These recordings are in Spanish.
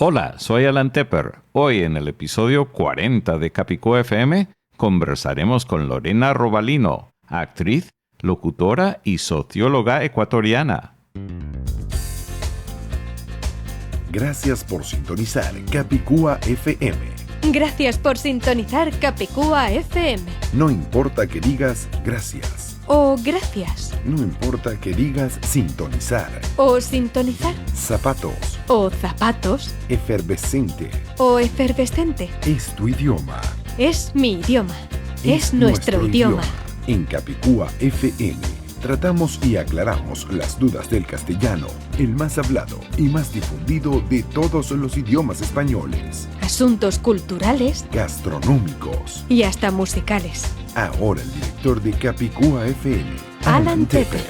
Hola, soy Alan Tepper. Hoy en el episodio 40 de Capicúa FM conversaremos con Lorena Robalino, actriz, locutora y socióloga ecuatoriana. Gracias por sintonizar Capicúa FM. Gracias por sintonizar Capicúa FM. No importa que digas gracias. O gracias. No importa que digas sintonizar. O sintonizar. Zapatos. O zapatos. Efervescente. O efervescente. Es tu idioma. Es mi idioma. Es nuestro idioma. En Capicúa FM tratamos y aclaramos las dudas del castellano, el más hablado y más difundido de todos los idiomas españoles. Asuntos culturales. Gastronómicos. Y hasta musicales. Ahora el director de Capicúa FM, Alan Tepper.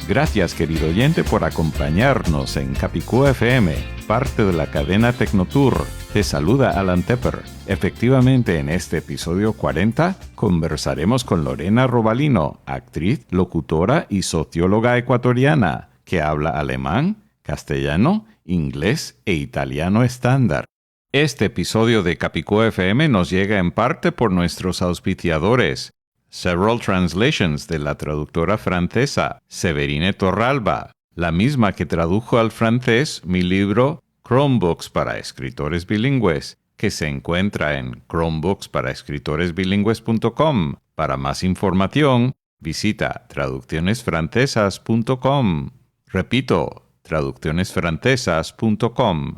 Gracias, querido oyente, por acompañarnos en Capicúa FM, parte de la cadena Tecnotour. Te saluda Alan Tepper. Efectivamente, en este episodio 40 conversaremos con Lorena Robalino, actriz, locutora y socióloga ecuatoriana, que habla alemán, castellano, inglés e italiano estándar. Este episodio de Capicúa FM nos llega en parte por nuestros auspiciadores. Several Translations, de la traductora francesa Severine Torralba, la misma que tradujo al francés mi libro Chromebooks para escritores bilingües, que se encuentra en chromebooksparaescritoresbilingües.com. Para más información, visita traduccionesfrancesas.com. Repito, traduccionesfrancesas.com.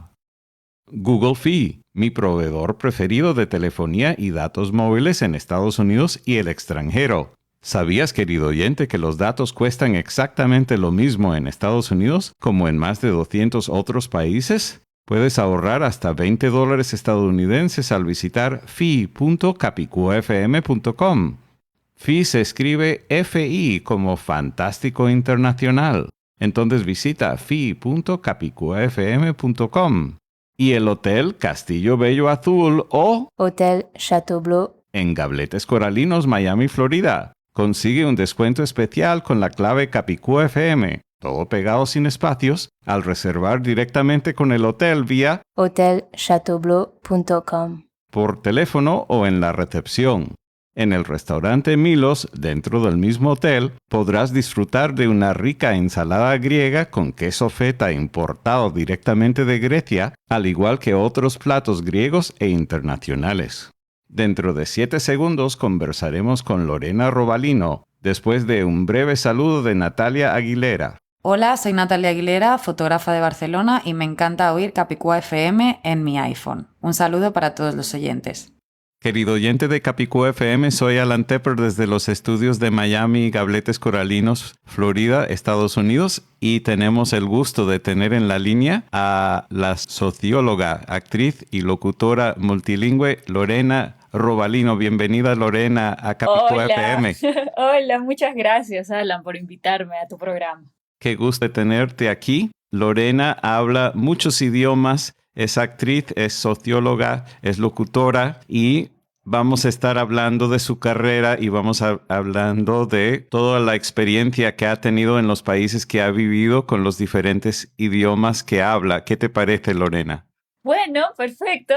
Google Fi, mi proveedor preferido de telefonía y datos móviles en Estados Unidos y el extranjero. ¿Sabías, querido oyente, que los datos cuestan exactamente lo mismo en Estados Unidos como en más de 200 otros países? Puedes ahorrar hasta $20 estadounidenses al visitar fi.capicuafm.com. Fi se escribe FI como Fantástico Internacional. Entonces visita fi.capicuafm.com. Y el Hotel Castillo Bello Azul o Hotel Chateau Bleu en Gabletes Coralinos, Miami, Florida. Consigue un descuento especial con la clave Capicúa FM, todo pegado sin espacios, al reservar directamente con el hotel vía hotelchateaubleu.com. por teléfono o en la recepción. En el restaurante Milos, dentro del mismo hotel, podrás disfrutar de una rica ensalada griega con queso feta importado directamente de Grecia, al igual que otros platos griegos e internacionales. Dentro de 7 segundos conversaremos con Lorena Robalino, después de un breve saludo de Natalia Aguilera. Hola, soy Natalia Aguilera, fotógrafa de Barcelona, y me encanta oír Capicúa FM en mi iPhone. Un saludo para todos los oyentes. Querido oyente de Capicúa FM, soy Alan Tepper desde los estudios de Miami, Gabletes Coralinos, Florida, Estados Unidos, y tenemos el gusto de tener en la línea a la socióloga, actriz y locutora multilingüe Lorena Robalino. Bienvenida, Lorena, a Capicúa FM. Hola, muchas gracias, Alan, por invitarme a tu programa. Qué gusto tenerte aquí. Lorena habla muchos idiomas, es actriz, es socióloga, es locutora y vamos a estar hablando de su carrera y hablando de toda la experiencia que ha tenido en los países que ha vivido con los diferentes idiomas que habla. ¿Qué te parece, Lorena? Bueno, perfecto.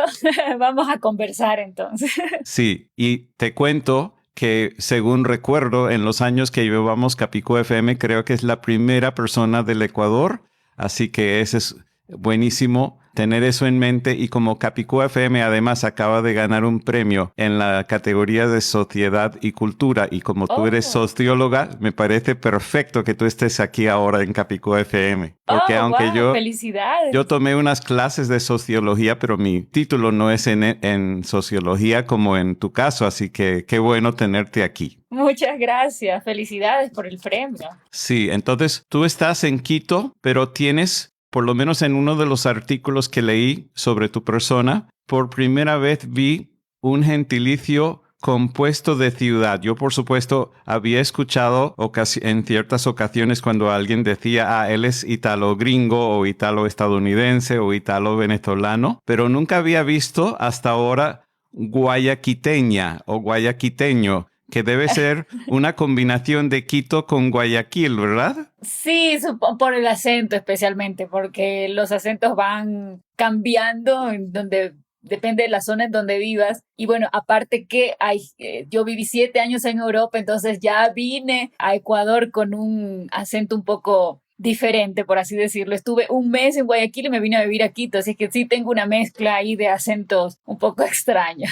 Vamos a conversar entonces. Sí, y te cuento que según recuerdo, en los años que llevamos Capicúa FM, creo que es la primera persona del Ecuador, así que ese es buenísimo tener eso en mente. Y como Capicúa FM además acaba de ganar un premio en la categoría de sociedad y cultura, y como tú eres socióloga, me parece perfecto que tú estés aquí ahora en Capicúa FM. Porque aunque ¡Felicidades! Yo tomé unas clases de sociología, pero mi título no es en sociología como en tu caso, así que qué bueno tenerte aquí. Muchas gracias. Felicidades por el premio. Sí, entonces tú estás en Quito, pero tienes, por lo menos en uno de los artículos que leí sobre tu persona, por primera vez vi un gentilicio compuesto de ciudad. Yo, por supuesto, había escuchado en ciertas ocasiones cuando alguien decía, él es italo-gringo o italo-estadounidense o italo-venezolano, pero nunca había visto hasta ahora guayaquiteña o guayaquiteño. que debe ser una combinación de Quito con Guayaquil, ¿verdad? Sí, por el acento especialmente, porque los acentos van cambiando en donde depende de la zona en donde vivas. Y bueno, aparte que yo viví 7 años en Europa, entonces ya vine a Ecuador con un acento un poco diferente, por así decirlo. Estuve un mes en Guayaquil y me vine a vivir a Quito, así que sí tengo una mezcla ahí de acentos un poco extraña.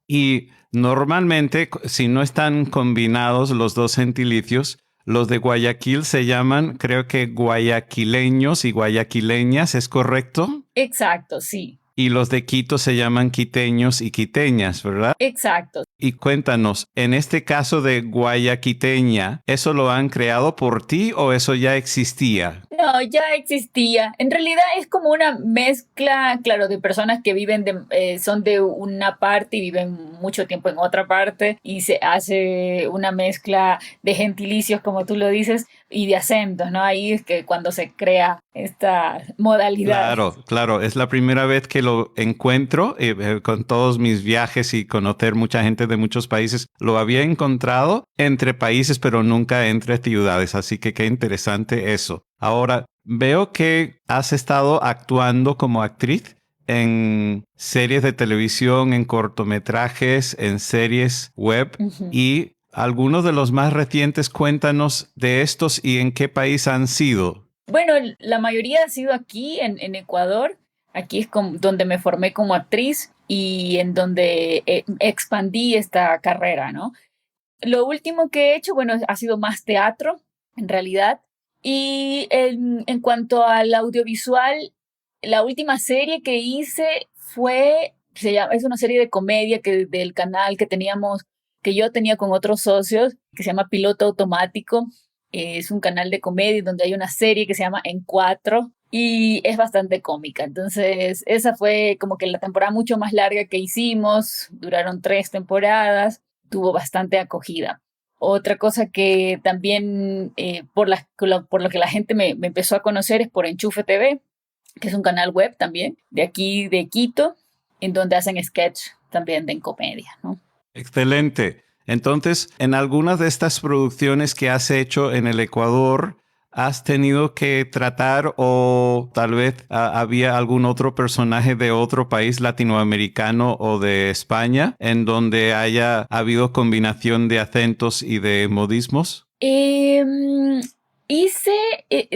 Y normalmente, si no están combinados los dos gentilicios, los de Guayaquil se llaman, creo que guayaquileños y guayaquileñas, ¿es correcto? Exacto, sí. Y los de Quito se llaman quiteños y quiteñas, ¿verdad? Exacto. Y cuéntanos, en este caso de guayaquiteña, ¿eso lo han creado por ti o eso ya existía? No, ya existía. En realidad es como una mezcla, claro, de personas que son de una parte y viven mucho tiempo en otra parte y se hace una mezcla de gentilicios, como tú lo dices, y de acentos, ¿no? Ahí es que cuando se crea esta modalidad. Claro, es la primera vez que lo encuentro con todos mis viajes y conocer mucha gente de muchos países. Lo había encontrado entre países, pero nunca entre ciudades, así que qué interesante eso. Ahora, veo que has estado actuando como actriz en series de televisión, en cortometrajes, en series web y algunos de los más recientes, cuéntanos de estos y en qué país han sido. Bueno, la mayoría ha sido aquí en Ecuador. Aquí es donde me formé como actriz y en donde expandí esta carrera, ¿no? Lo último que he hecho, bueno, ha sido más teatro, en realidad. Y en cuanto al audiovisual, la última serie que hice es una serie de comedia del canal que yo tenía con otros socios, que se llama Piloto Automático. Es un canal de comedia donde hay una serie que se llama En Cuatro y es bastante cómica. Entonces, esa fue como que la temporada mucho más larga que hicimos. Duraron 3 temporadas, tuvo bastante acogida. Otra cosa que también por lo que la gente me empezó a conocer es por Enchufe TV, que es un canal web también, de aquí de Quito, en donde hacen sketch también de comedia, ¿no? Excelente. Entonces, en algunas de estas producciones que has hecho en el Ecuador, ¿has tenido que tratar o tal vez había algún otro personaje de otro país latinoamericano o de España en donde haya habido combinación de acentos y de modismos?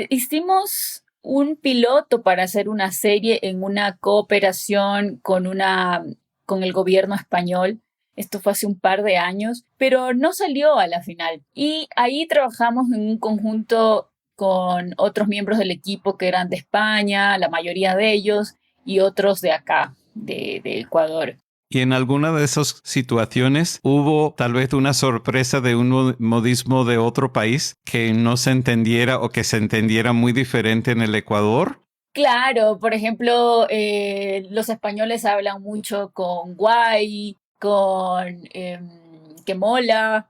Hicimos un piloto para hacer una serie en una cooperación con el gobierno español. Esto fue hace un par de años, pero no salió a la final. Y ahí trabajamos en un conjunto con otros miembros del equipo que eran de España, la mayoría de ellos, y otros de acá, de Ecuador. ¿Y en alguna de esas situaciones hubo tal vez una sorpresa de un modismo de otro país que no se entendiera o que se entendiera muy diferente en el Ecuador? Claro, por ejemplo, los españoles hablan mucho con guay, con que mola,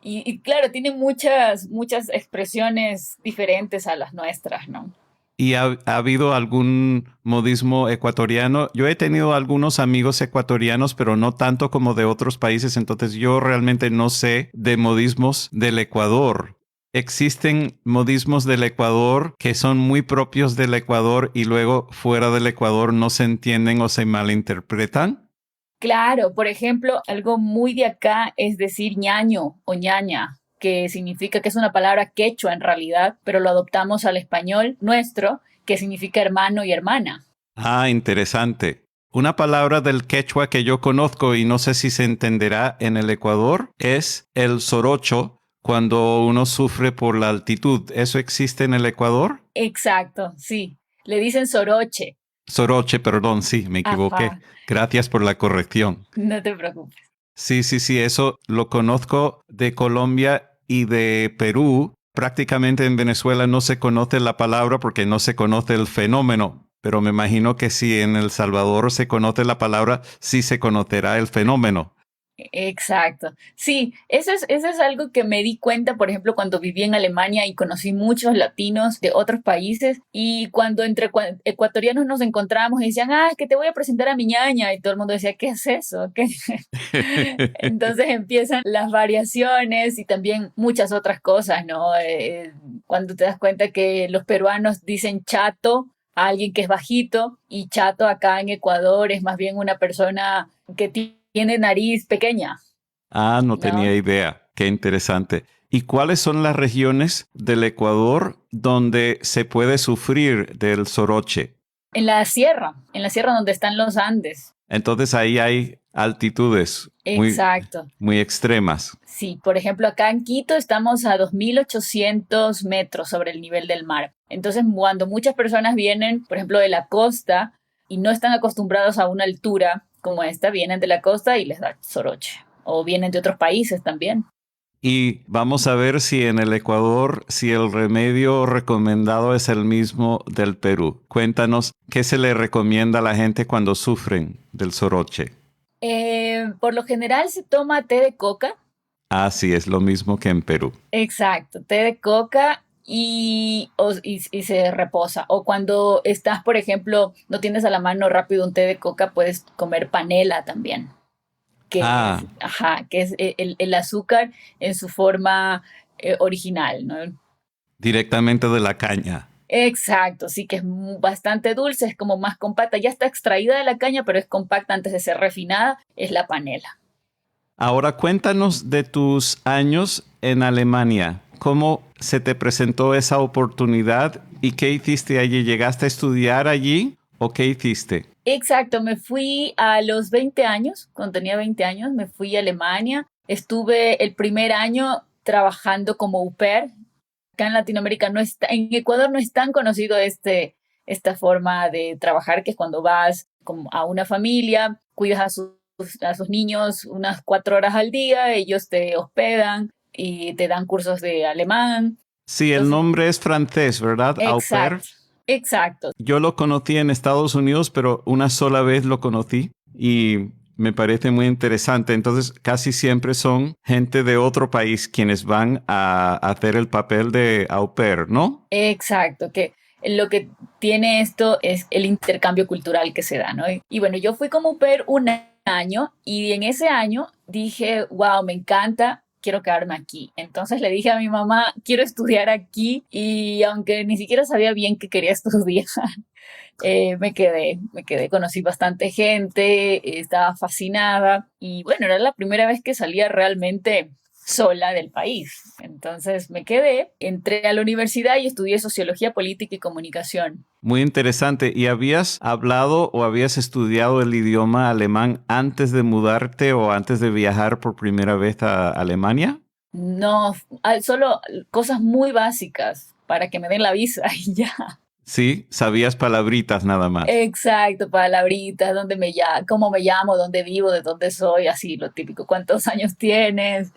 y claro, tienen muchas expresiones diferentes a las nuestras, ¿no? ¿Y ha habido algún modismo ecuatoriano? Yo he tenido algunos amigos ecuatorianos, pero no tanto como de otros países, entonces yo realmente no sé de modismos del Ecuador. ¿Existen modismos del Ecuador que son muy propios del Ecuador y luego fuera del Ecuador no se entienden o se malinterpretan? Claro, por ejemplo, algo muy de acá es decir ñaño o ñaña, que significa que es una palabra quechua en realidad, pero lo adoptamos al español nuestro, que significa hermano y hermana. Ah, interesante. Una palabra del quechua que yo conozco y no sé si se entenderá en el Ecuador es el sorocho cuando uno sufre por la altitud. ¿Eso existe en el Ecuador? Exacto, sí. Le dicen soroche. Soroche, perdón, sí, me equivoqué. Ajá. Gracias por la corrección. No te preocupes. Sí, eso lo conozco de Colombia y de Perú. Prácticamente en Venezuela no se conoce la palabra porque no se conoce el fenómeno, pero me imagino que si en El Salvador se conoce la palabra, sí se conocerá el fenómeno. Exacto. Sí, eso es algo que me di cuenta, por ejemplo, cuando viví en Alemania y conocí muchos latinos de otros países y cuando entre ecuatorianos nos encontramos y decían, es que te voy a presentar a mi ñaña y todo el mundo decía, ¿qué es eso? ¿Qué? Entonces empiezan las variaciones y también muchas otras cosas, ¿no? Cuando te das cuenta que los peruanos dicen chato a alguien que es bajito y chato acá en Ecuador es más bien una persona que tiene nariz pequeña, Ah, no ¿no? tenía idea. Qué interesante. ¿Y cuáles son las regiones del Ecuador donde se puede sufrir del soroche? En la sierra donde están los Andes. Entonces ahí hay altitudes muy, Exacto. muy extremas. Sí, por ejemplo, acá en Quito estamos a 2.800 metros sobre el nivel del mar. Entonces, cuando muchas personas vienen, por ejemplo, de la costa y no están acostumbrados a una altura como esta, vienen de la costa y les da soroche. O vienen de otros países también. Y vamos a ver si en el Ecuador, si el remedio recomendado es el mismo del Perú. Cuéntanos, ¿qué se le recomienda a la gente cuando sufren del soroche? Por lo general se toma té de coca. Ah, sí, es lo mismo que en Perú. Exacto, té de coca y se reposa. O cuando estás, por ejemplo, no tienes a la mano rápido un té de coca, puedes comer panela también, Ah, que es el azúcar en su forma original, ¿no? directamente de la caña. Exacto, sí que es bastante dulce, es como más compacta, ya está extraída de la caña, pero es compacta antes de ser refinada, es la panela. Ahora cuéntanos de tus años en Alemania. ¿Cómo se te presentó esa oportunidad y qué hiciste allí? ¿Llegaste a estudiar allí o qué hiciste? Exacto, me fui a los 20 años, cuando tenía 20 años, me fui a Alemania. Estuve el primer año trabajando como au pair. Acá en Latinoamérica no está, en Ecuador no es tan conocido esta forma de trabajar, que es cuando vas como a una familia, cuidas a sus niños unas 4 horas al día, ellos te hospedan y te dan cursos de alemán. Sí, el Entonces, nombre es francés, ¿verdad? Au pair. exacto, exacto. Yo lo conocí en Estados Unidos, pero una sola vez lo conocí y me parece muy interesante. Entonces, casi siempre son gente de otro país quienes van a hacer el papel de au pair, ¿no? Exacto, que lo que tiene esto es el intercambio cultural que se da, ¿no? Y bueno, yo fui como au pair un año y en ese año dije, wow, me encanta, quiero quedarme aquí. Entonces le dije a mi mamá, quiero estudiar aquí y aunque ni siquiera sabía bien qué quería estudiar, me quedé, conocí bastante gente, estaba fascinada y bueno, era la primera vez que salía realmente sola del país. Entonces me quedé, entré a la universidad y estudié sociología política y comunicación. Muy interesante. ¿Y habías hablado o habías estudiado el idioma alemán antes de mudarte o antes de viajar por primera vez a Alemania? No, solo cosas muy básicas para que me den la visa y ya. Sí, sabías palabritas nada más. Exacto, palabritas, cómo me llamo, dónde vivo, de dónde soy, así lo típico, cuántos años tienes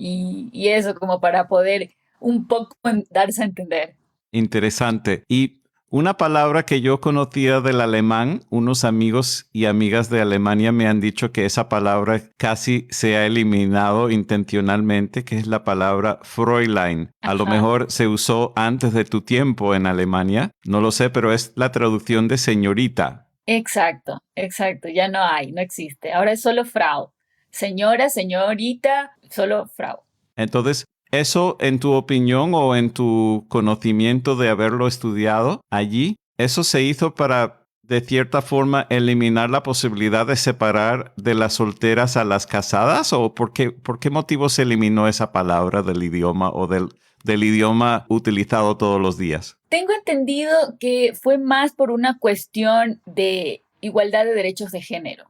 y eso como para poder un poco darse a entender. Interesante. Y una palabra que yo conocía del alemán, unos amigos y amigas de Alemania me han dicho que esa palabra casi se ha eliminado intencionalmente, que es la palabra Fräulein. A lo Ajá, mejor se usó antes de tu tiempo en Alemania, no lo sé, pero es la traducción de señorita. exacto, exacto, ya no hay, no existe. Ahora es solo Frau. Señora, señorita, solo Frau. Entonces, eso en tu opinión o en tu conocimiento de haberlo estudiado allí, ¿eso se hizo para, de cierta forma, eliminar la posibilidad de separar de las solteras a las casadas? ¿O por qué motivo se eliminó esa palabra del idioma o del idioma utilizado todos los días? Tengo entendido que fue más por una cuestión de igualdad de derechos de género,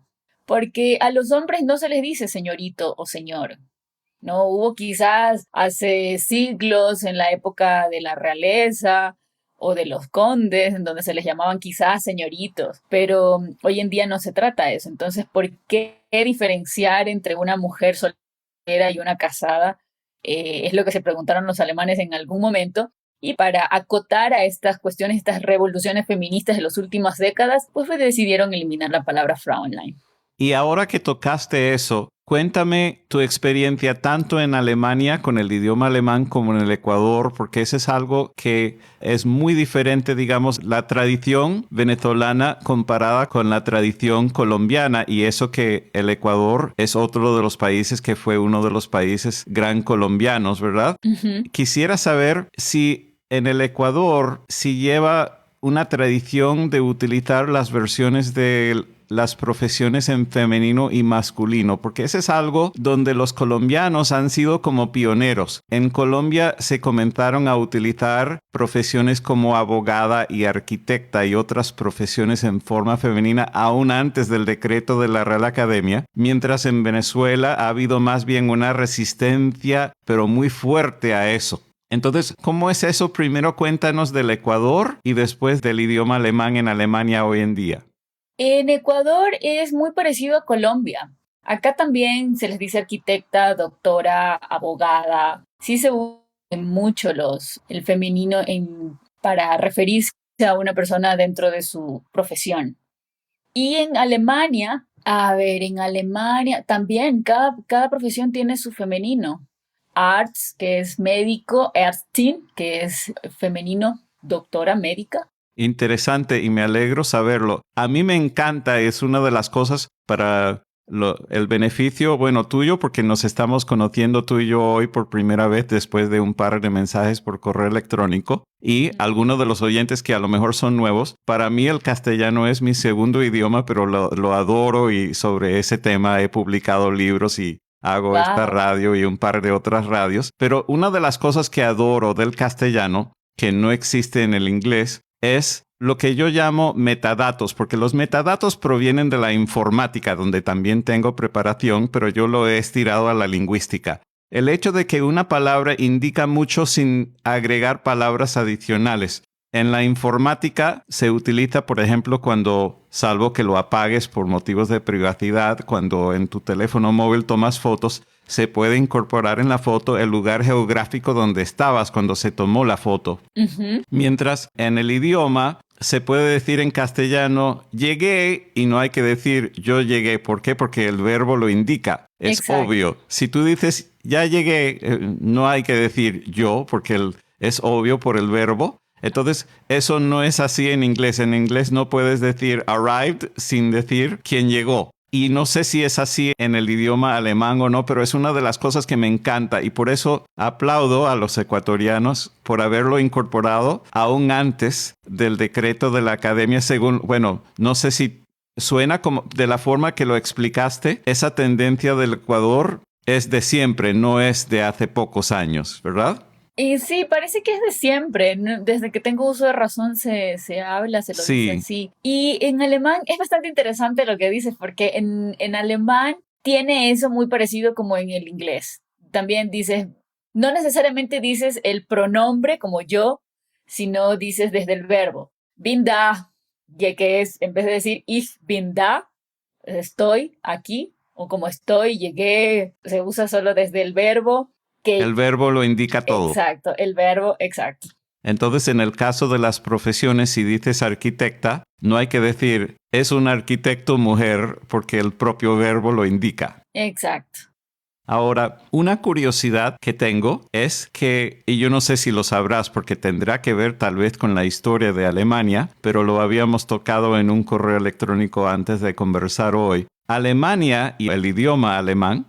porque a los hombres no se les dice señorito o señor. No hubo quizás hace siglos en la época de la realeza o de los condes, en donde se les llamaban quizás señoritos, pero hoy en día no se trata de eso. Entonces, ¿por qué diferenciar entre una mujer soltera y una casada? Es lo que se preguntaron los alemanes en algún momento. Y para acotar a estas cuestiones, estas revoluciones feministas de las últimas décadas, pues decidieron eliminar la palabra Frauenlein. Y ahora que tocaste eso, cuéntame tu experiencia tanto en Alemania con el idioma alemán como en el Ecuador, porque eso es algo que es muy diferente, digamos, la tradición venezolana comparada con la tradición colombiana, y eso que el Ecuador es otro de los países que fue uno de los países gran colombianos, ¿verdad? Quisiera saber si en el Ecuador si lleva una tradición de utilizar las versiones de las profesiones en femenino y masculino, porque ese es algo donde los colombianos han sido como pioneros. En Colombia se comenzaron a utilizar profesiones como abogada y arquitecta y otras profesiones en forma femenina aún antes del decreto de la Real Academia, mientras en Venezuela ha habido más bien una resistencia, pero muy fuerte a eso. Entonces, ¿cómo es eso? Primero cuéntanos del Ecuador y después del idioma alemán en Alemania hoy en día. En Ecuador es muy parecido a Colombia. Acá también se les dice arquitecta, doctora, abogada. Sí se usa mucho el femenino para referirse a una persona dentro de su profesión. Y en Alemania, en Alemania también cada profesión tiene su femenino. Arzt, que es médico, Ärztin, que es femenino, doctora médica. Interesante y me alegro saberlo. A mí me encanta, es una de las cosas para el beneficio, bueno, tuyo, porque nos estamos conociendo tú y yo hoy por primera vez después de un par de mensajes por correo electrónico, y algunos de los oyentes que a lo mejor son nuevos. Para mí el castellano es mi segundo idioma, pero lo adoro, y sobre ese tema he publicado libros y hago esta radio y un par de otras radios. Pero una de las cosas que adoro del castellano, que no existe en el inglés, es lo que yo llamo metadatos, porque los metadatos provienen de la informática, donde también tengo preparación, pero yo lo he estirado a la lingüística. El hecho de que una palabra indica mucho sin agregar palabras adicionales. En la informática se utiliza, por ejemplo, salvo que lo apagues por motivos de privacidad, cuando en tu teléfono móvil tomas fotos, se puede incorporar en la foto el lugar geográfico donde estabas cuando se tomó la foto. Mientras en el idioma se puede decir en castellano, llegué, y no hay que decir yo llegué. ¿Por qué? Porque el verbo lo indica. Es Exacto. obvio. Si tú dices ya llegué, no hay que decir yo, porque es obvio por el verbo. Entonces, eso no es así en inglés. En inglés no puedes decir arrived sin decir quién llegó. Y no sé si es así en el idioma alemán o no, pero es una de las cosas que me encanta, y por eso aplaudo a los ecuatorianos por haberlo incorporado aún antes del decreto de la Academia, no sé si suena como de la forma que lo explicaste. Esa tendencia del Ecuador es de siempre, no es de hace pocos años, ¿verdad? Y sí, parece que es de siempre, ¿no? Desde que tengo uso de razón se habla, se lo dice así. Y en alemán es bastante interesante lo que dices, porque en alemán tiene eso muy parecido como en el inglés. También dices, no necesariamente dices el pronombre como yo, sino dices desde el verbo. Bin da, que es, en vez de decir ich bin da, estoy aquí, o como estoy, llegué, se usa solo desde el verbo. El verbo lo indica todo. Exacto, el verbo, exacto. Entonces, en el caso de las profesiones, si dices arquitecta, no hay que decir es un arquitecto mujer, porque el propio verbo lo indica. Exacto. Ahora, una curiosidad que tengo es que, y yo no sé si lo sabrás porque tendrá que ver tal vez con la historia de Alemania, pero lo habíamos tocado en un correo electrónico antes de conversar hoy. Alemania y el idioma alemán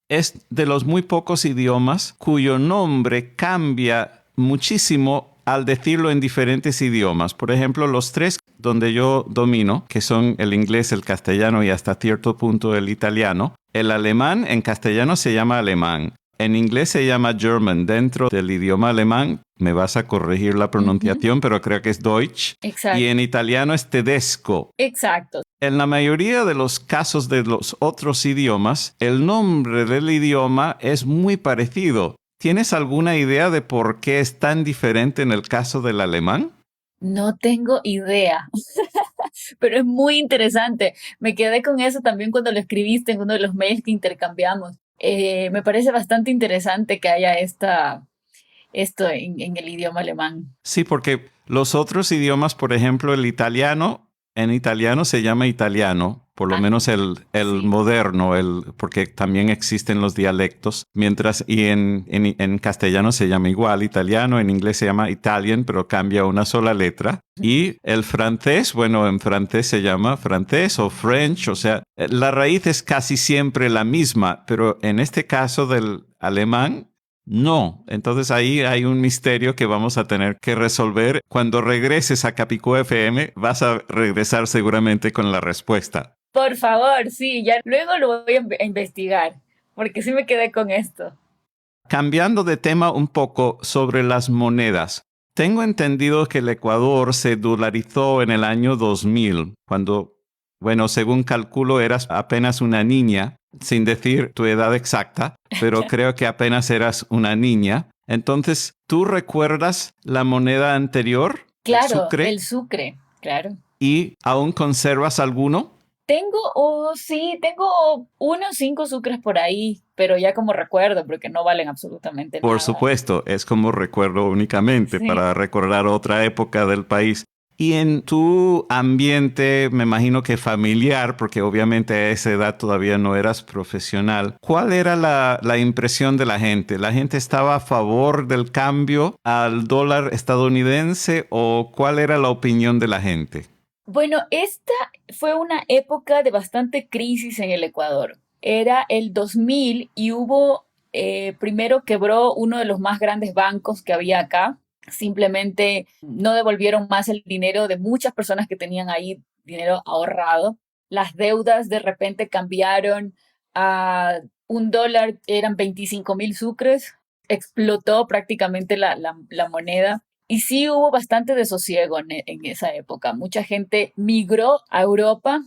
es de los muy pocos idiomas cuyo nombre cambia muchísimo al decirlo en diferentes idiomas. Por ejemplo, los tres donde yo domino, que son el inglés, el castellano y hasta cierto punto el italiano. El alemán en castellano se llama alemán. En inglés se llama German. Dentro del idioma alemán, me vas a corregir la pronunciación, pero creo que es Deutsch. Exacto. Y en italiano es tedesco. Exacto. En la mayoría de los casos de los otros idiomas, el nombre del idioma es muy parecido. ¿Tienes alguna idea de por qué es tan diferente en el caso del alemán? No tengo idea, pero es muy interesante. Me quedé con eso también cuando lo escribiste en uno de los mails que intercambiamos. Me parece bastante interesante que haya esto en el idioma alemán. Sí, porque los otros idiomas, por ejemplo, el italiano, en italiano se llama italiano, por lo menos el Sí. moderno, porque también existen los dialectos, mientras y en castellano se llama igual italiano, en inglés se llama Italian, pero cambia una sola letra. Y el francés, bueno, en francés se llama francés o French, o sea, la raíz es casi siempre la misma, pero en este caso del alemán, no. Entonces ahí hay un misterio que vamos a tener que resolver. Cuando regreses a Capicúa FM, vas a regresar seguramente con la respuesta. Por favor, sí, ya luego lo voy a investigar, porque sí me quedé con esto. Cambiando de tema un poco sobre las monedas. Tengo entendido que el Ecuador se dolarizó en el año 2000, cuando, bueno, según calculo eras apenas una niña, sin decir tu edad exacta, pero creo que apenas eras una niña. Entonces, ¿tú recuerdas la moneda anterior? Claro, ¿Sucre? el sucre, claro. ¿Y aún conservas alguno? Tengo unos 5 sucres por ahí, pero ya como recuerdo, porque no valen absolutamente Por nada. supuesto, es como recuerdo únicamente Sí. para recordar otra época del país. Y en tu ambiente, me imagino que familiar, porque obviamente a esa edad todavía no eras profesional, ¿cuál era la impresión de la gente? ¿La gente estaba a favor del cambio al dólar estadounidense o cuál era la opinión de la gente? Bueno, esta fue una época de bastante crisis en el Ecuador. Era el 2000 y primero quebró uno de los más grandes bancos que había acá. Simplemente no devolvieron más el dinero de muchas personas que tenían ahí dinero ahorrado. Las deudas de repente cambiaron a $1, eran 25.000 sucres. Explotó prácticamente la moneda. Y sí hubo bastante desosiego en esa época. Mucha gente migró a Europa,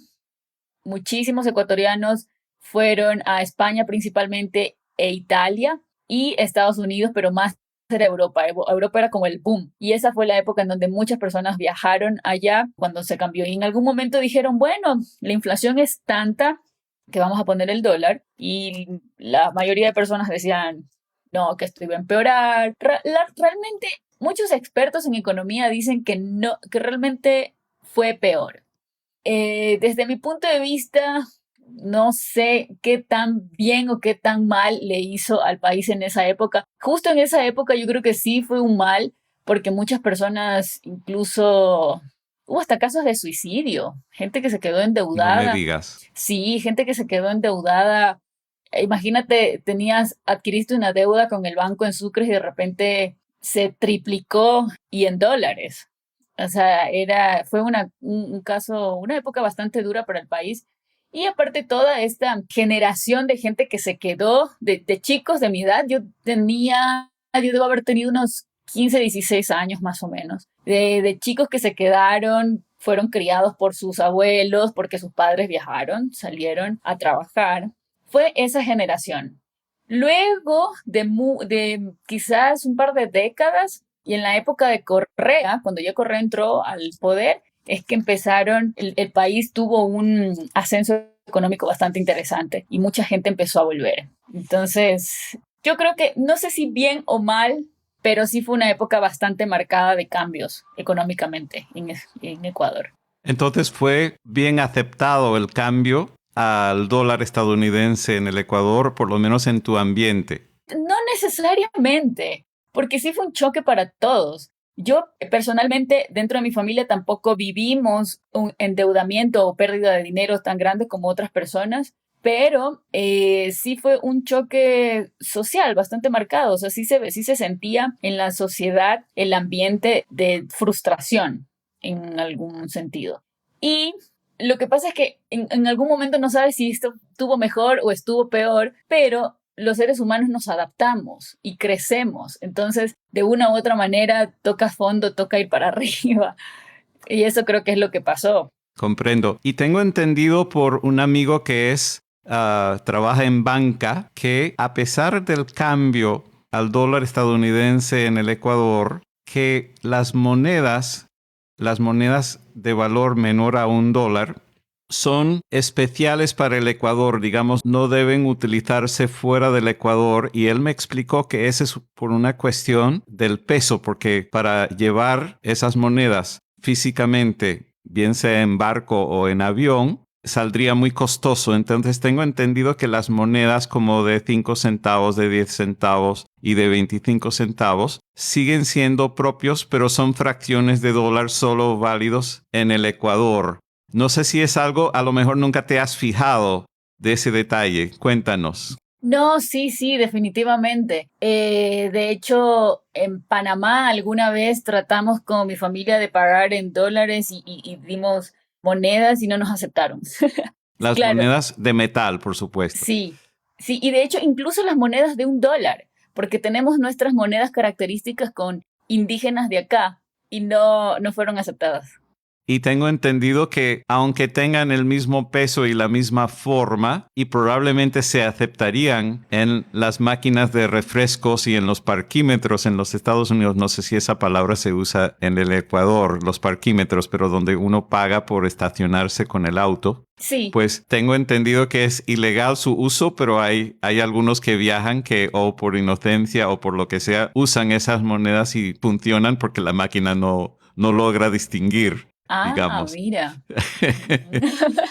muchísimos ecuatorianos fueron a España principalmente e Italia y Estados Unidos, pero más era Europa. Europa era como el boom. Y esa fue la época en donde muchas personas viajaron allá cuando se cambió. Y en algún momento dijeron, bueno, la inflación es tanta que vamos a poner el dólar. Y la mayoría de personas decían, no, que esto iba a empeorar. Realmente muchos expertos en economía dicen que no, que realmente fue peor. Desde mi punto de vista, no sé qué tan bien o qué tan mal le hizo al país en esa época. Justo en esa época yo creo que sí fue un mal, porque muchas personas incluso hubo hasta casos de suicidio, gente que se quedó No me endeudada. digas. Sí, gente que se quedó endeudada. Imagínate, adquiriste una deuda con el banco en sucres y de repente se triplicó y en dólares. O sea, fue un caso, una época bastante dura para el país. Y aparte toda esta generación de gente que se quedó, de chicos de mi edad, yo debo haber tenido unos 15, 16 años más o menos, de chicos que se quedaron, fueron criados por sus abuelos, porque sus padres viajaron, salieron a trabajar. Fue esa generación. Luego de quizás un par de décadas, y en la época de Correa, cuando ya Correa entró al poder, es que el país tuvo un ascenso económico bastante interesante y mucha gente empezó a volver. Entonces, yo creo que, no sé si bien o mal, pero sí fue una época bastante marcada de cambios económicamente en Ecuador. Entonces fue bien aceptado el cambio al dólar estadounidense en el Ecuador, por lo menos en tu ambiente. No necesariamente, porque sí fue un choque para todos. Yo personalmente, dentro de mi familia, tampoco vivimos un endeudamiento o pérdida de dinero tan grande como otras personas, pero sí fue un choque social bastante marcado. O sea, sí se sentía en la sociedad el ambiente de frustración en algún sentido. Y lo que pasa es que en algún momento no sabes si esto estuvo mejor o estuvo peor, pero los seres humanos nos adaptamos y crecemos. Entonces, de una u otra manera, toca fondo, toca ir para arriba. Y eso creo que es lo que pasó. Comprendo. Y tengo entendido por un amigo que trabaja en banca, que a pesar del cambio al dólar estadounidense en el Ecuador, que las monedas de valor menor a $1 son especiales para el Ecuador, digamos, no deben utilizarse fuera del Ecuador. Y él me explicó que ese es por una cuestión del peso, porque para llevar esas monedas físicamente, bien sea en barco o en avión, saldría muy costoso. Entonces tengo entendido que las monedas como de 5 centavos, de 10 centavos y de 25 centavos siguen siendo propios, pero son fracciones de dólar solo válidos en el Ecuador. No sé si es algo, a lo mejor nunca te has fijado de ese detalle. Cuéntanos. No, sí, sí, definitivamente. De hecho, en Panamá alguna vez tratamos con mi familia de pagar en dólares y dimos monedas y no nos aceptaron. Las Claro, monedas de metal, por supuesto. sí, sí, y de hecho incluso las monedas de $1, porque tenemos nuestras monedas características con indígenas de acá y no fueron aceptadas. Y tengo entendido que aunque tengan el mismo peso y la misma forma, y probablemente se aceptarían en las máquinas de refrescos y en los parquímetros en los Estados Unidos, no sé si esa palabra se usa en el Ecuador, los parquímetros, pero donde uno paga por estacionarse con el auto. Sí, Pues tengo entendido que es ilegal su uso, pero hay algunos que viajan que o por inocencia o por lo que sea usan esas monedas y funcionan porque la máquina no logra distinguir, digamos. mira.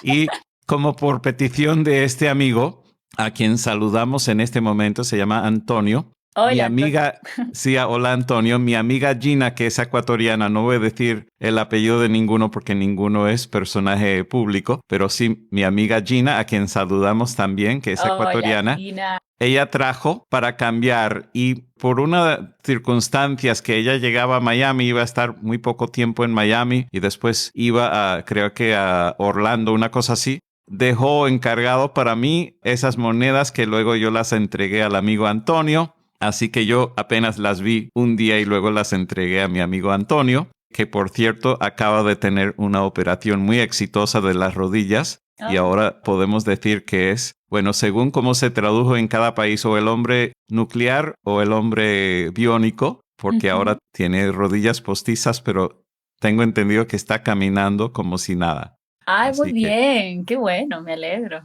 Y como por petición de este amigo, a quien saludamos en este momento, se llama Antonio. Mi Hola, Antonio. amiga, sí, hola Antonio, mi amiga Gina, que es ecuatoriana, no voy a decir el apellido de ninguno porque ninguno es personaje público, pero sí mi amiga Gina, a quien saludamos también, que es Hola, ecuatoriana. Gina. Ella trajo para cambiar y por unas circunstancias que ella llegaba a Miami, iba a estar muy poco tiempo en Miami y después iba a, creo que a Orlando, una cosa así. Dejó encargado para mí esas monedas que luego yo las entregué al amigo Antonio. Así que yo apenas las vi un día y luego las entregué a mi amigo Antonio, que por cierto acaba de tener una operación muy exitosa de las rodillas. Y ahora podemos decir que es, bueno, según cómo se tradujo en cada país, o el hombre nuclear o el hombre biónico, porque ahora tiene rodillas postizas, pero tengo entendido que está caminando como si nada. Ay, muy Así que bien, qué bueno, me alegro.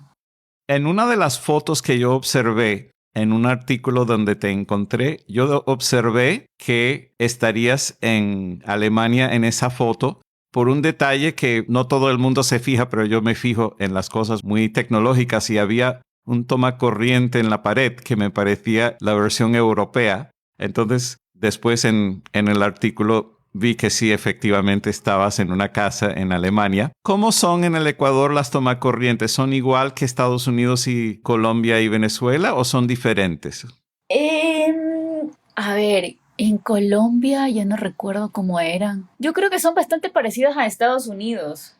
en una de las fotos que yo observé en un artículo donde te encontré, yo observé que estarías en Alemania en esa foto por un detalle que no todo el mundo se fija, pero yo me fijo en las cosas muy tecnológicas y había un tomacorriente en la pared que me parecía la versión europea. Entonces, después en el artículo vi que sí, efectivamente estabas en una casa en Alemania. ¿Cómo son en el Ecuador las tomacorrientes? ¿Son igual que Estados Unidos y Colombia y Venezuela o son diferentes? A ver, en Colombia ya no recuerdo cómo eran. Yo creo que son bastante parecidas a Estados Unidos.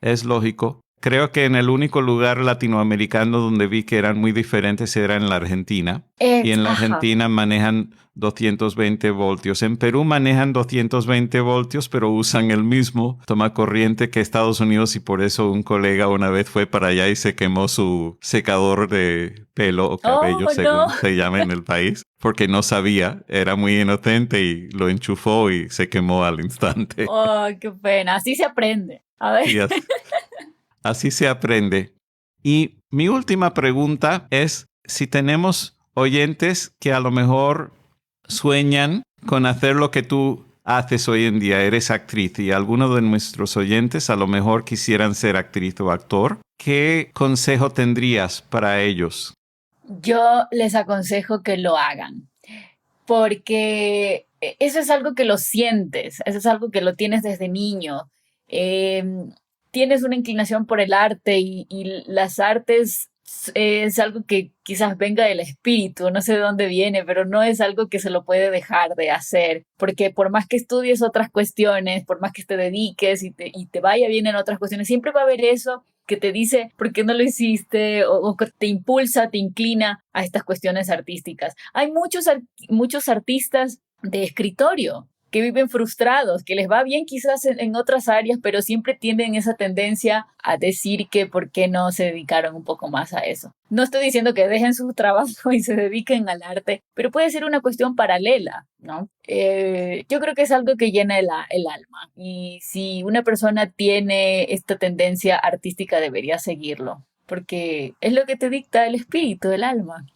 Es lógico. Creo que en el único lugar latinoamericano donde vi que eran muy diferentes era en la Argentina. Y en la Ajá. Argentina manejan 220 voltios. En Perú manejan 220 voltios, pero usan el mismo tomacorriente que Estados Unidos y por eso un colega una vez fue para allá y se quemó su secador de pelo o cabello, Oh, no. según se llama en el país, porque no sabía, era muy inocente y lo enchufó y se quemó al instante. Oh, qué pena. Así se aprende. A ver. Y así se aprende. Y mi última pregunta es si tenemos oyentes que a lo mejor sueñan con hacer lo que tú haces hoy en día. Eres actriz y algunos de nuestros oyentes a lo mejor quisieran ser actriz o actor. ¿Qué consejo tendrías para ellos? Yo les aconsejo que lo hagan, porque eso es algo que lo sientes, eso es algo que lo tienes desde niño. Eh, Tienes una inclinación por el arte y las artes es algo que quizás venga del espíritu, no sé de dónde viene, pero no es algo que se lo puede dejar de hacer, porque por más que estudies otras cuestiones, por más que te dediques y te vaya bien en otras cuestiones, siempre va a haber eso que te dice por qué no lo hiciste o que te impulsa, te inclina a estas cuestiones artísticas. Hay muchos artistas de escritorio que viven frustrados, que les va bien quizás en otras áreas, pero siempre tienen esa tendencia a decir que por qué no se dedicaron un poco más a eso. No estoy diciendo que dejen su trabajo y se dediquen al arte, pero puede ser una cuestión paralela, ¿no? Yo creo que es algo que llena el alma y si una persona tiene esta tendencia artística debería seguirlo, porque es lo que te dicta el espíritu, el alma.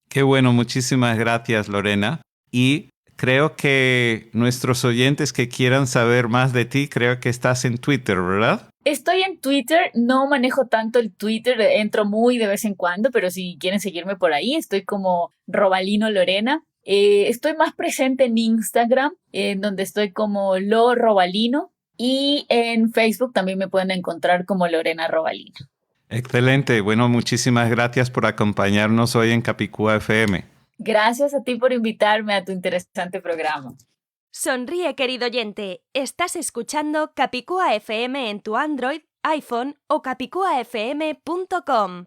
Qué bueno, muchísimas gracias, Lorena. Y creo que nuestros oyentes que quieran saber más de ti, creo que estás en Twitter, ¿verdad? Estoy en Twitter, no manejo tanto el Twitter, entro muy de vez en cuando, pero si quieren seguirme por ahí, estoy como Robalino Lorena. Estoy más presente en Instagram, en donde estoy como Lo Robalino, y en Facebook también me pueden encontrar como Lorena Robalino. Excelente. Bueno, muchísimas gracias por acompañarnos hoy en Capicúa FM. Gracias a ti por invitarme a tu interesante programa. Sonríe, querido oyente. Estás escuchando Capicúa FM en tu Android, iPhone o capicuafm.com.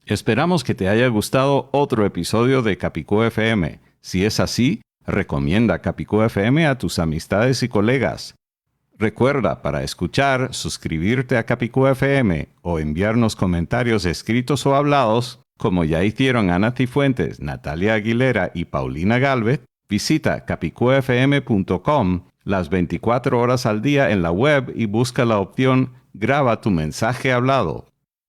Esperamos que te haya gustado otro episodio de Capicúa FM. Si es así, recomienda Capicúa FM a tus amistades y colegas. Recuerda, para escuchar, suscribirte a Capicúa FM o enviarnos comentarios escritos o hablados, como ya hicieron Ana Cifuentes, Natalia Aguilera y Paulina Gálvez, visita capicuafm.com las 24 horas al día en la web y busca la opción Graba tu mensaje hablado.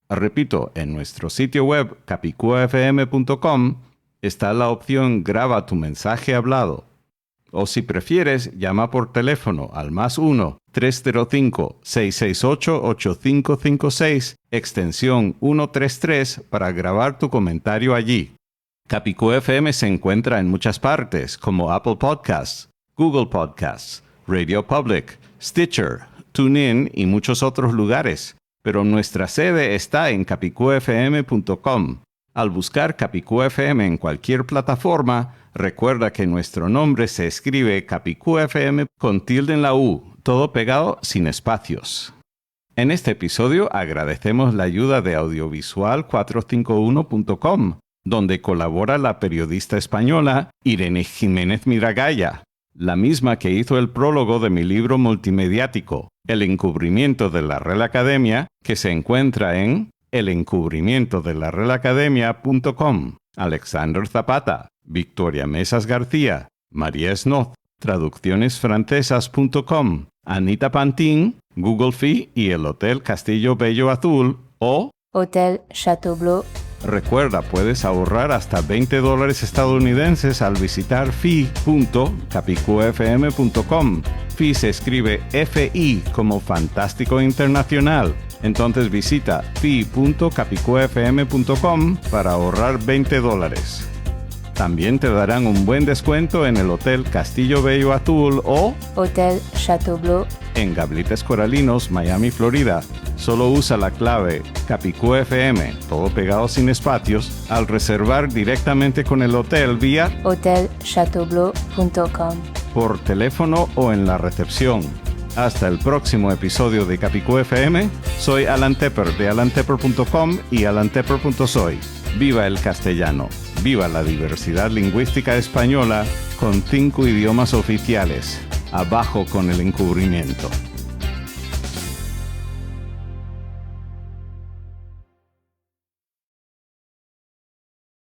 Repito, en nuestro sitio web capicuafm.com está la opción Graba tu mensaje hablado. O si prefieres, llama por teléfono al +1 305 668 8556 extensión 133 para grabar tu comentario allí. Capicúa FM se encuentra en muchas partes como Apple Podcasts, Google Podcasts, Radio Public, Stitcher, TuneIn y muchos otros lugares, pero nuestra sede está en capicuafm.com. Al buscar Capicúa FM en cualquier plataforma, recuerda que nuestro nombre se escribe Capicúa FM con tilde en la U, todo pegado sin espacios. En este episodio agradecemos la ayuda de audiovisual451.com, donde colabora la periodista española Irene Jiménez Miragaya, la misma que hizo el prólogo de mi libro multimediático, El encubrimiento de la Real Academia, que se encuentra en elencubrimientodelarrealacademia.com, Alexander Zapata, Victoria Mesas García, María Snoz, traduccionesfrancesas.com, Anita Pantin, Google Fi y el Hotel Castillo Bello Azul o Hotel Chateau Bleu. Recuerda, puedes ahorrar hasta $20 estadounidenses al visitar fi.capicuafm.com. Fi se escribe FI como Fantástico Internacional. Entonces visita fi.capicuafm.com para ahorrar $20. También te darán un buen descuento en el Hotel Castillo Bello Azul o Hotel Chateau Bleu en Gablites Coralinos, Miami, Florida. Solo usa la clave Capicúa FM, todo pegado sin espacios, al reservar directamente con el hotel vía hotelchateaubleu.com por teléfono o en la recepción. Hasta el próximo episodio de Capicúa FM, soy Alan Tepper de alantepper.com y alantepper.soy. ¡Viva el castellano! ¡Viva la diversidad lingüística española con 5 idiomas oficiales! Abajo con el encubrimiento.